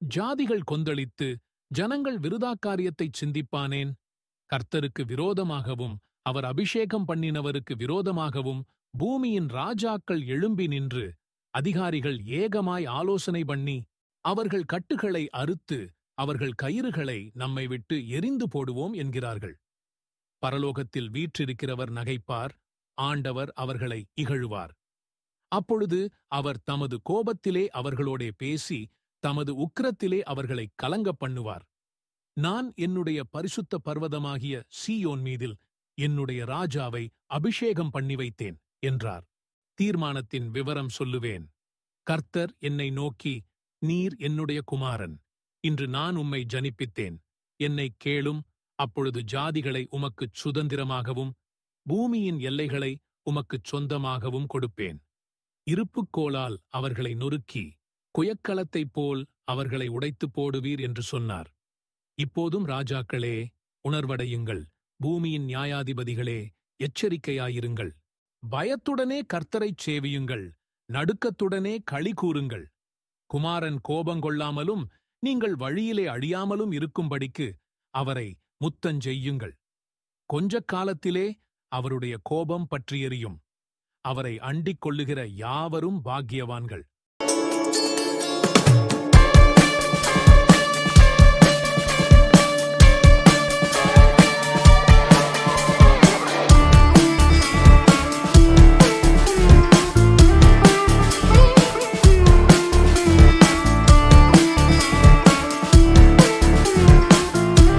ஜாதிகள் கொந்தளித்து ஜனங்கள் விருதாக்காரியத்தைச் சிந்திப்பானேன்? கர்த்தருக்கு விரோதமாகவும் அவர் அபிஷேகம் பண்ணினவருக்கு விரோதமாகவும் பூமியின் ராஜாக்கள் எழும்பி நின்று அதிகாரிகள் ஏகமாய் ஆலோசனை பண்ணி அவர்கள் கட்டுகளை அறுத்து அவர்கள் கயிறுகளை நம்மை விட்டு எரிந்து போடுவோம் என்கிறார்கள். பரலோகத்தில் வீற்றிருக்கிறவர் நகைப்பார், ஆண்டவர் அவர்களை இகழுவார். அப்பொழுது அவர் தமது கோபத்திலே அவர்களோடே பேசி தமது உக்கிரத்திலே அவர்களை கலங்கப் பண்ணுவார். நான் என்னுடைய பரிசுத்த பர்வதமாகிய சீயோன் மீதில் என்னுடைய ராஜாவை அபிஷேகம் பண்ணி வைத்தேன் என்றார். தீர்மானத்தின் விவரம் சொல்லுவேன். கர்த்தர் என்னை நோக்கி, நீர் என்னுடைய குமாரன், இன்று நான் உம்மை ஜனிப்பித்தேன், என்னைக் கேளும், அப்பொழுது ஜாதிகளை உமக்குச் சுதந்திரமாகவும் பூமியின் எல்லைகளை உமக்குச் சொந்தமாகவும் கொடுப்பேன். இருப்புக்கோலால் அவர்களை நொறுக்கி குயக்கலத்தைப் போல் அவர்களை உடைத்துப் போடுவீர் என்று சொன்னார். இப்போதும் ராஜாக்களே, உணர்வடையுங்கள், பூமியின் நியாயாதிபதிகளே, எச்சரிக்கையாயிருங்கள். பயத்துடனே கர்த்தரைச் சேவியுங்கள், நடுக்கத்துடனே களி கூறுங்கள். குமாரன் கோபங்கொள்ளாமலும் நீங்கள் வழியிலே அழியாமலும் இருக்கும்படிக்கு அவரை முத்தஞ்செய்யுங்கள். கொஞ்ச காலத்திலே அவருடைய கோபம் பற்றியெரியும். அவரை அண்டிக் கொள்ளுகிற யாவரும் பாக்கியவான்கள்.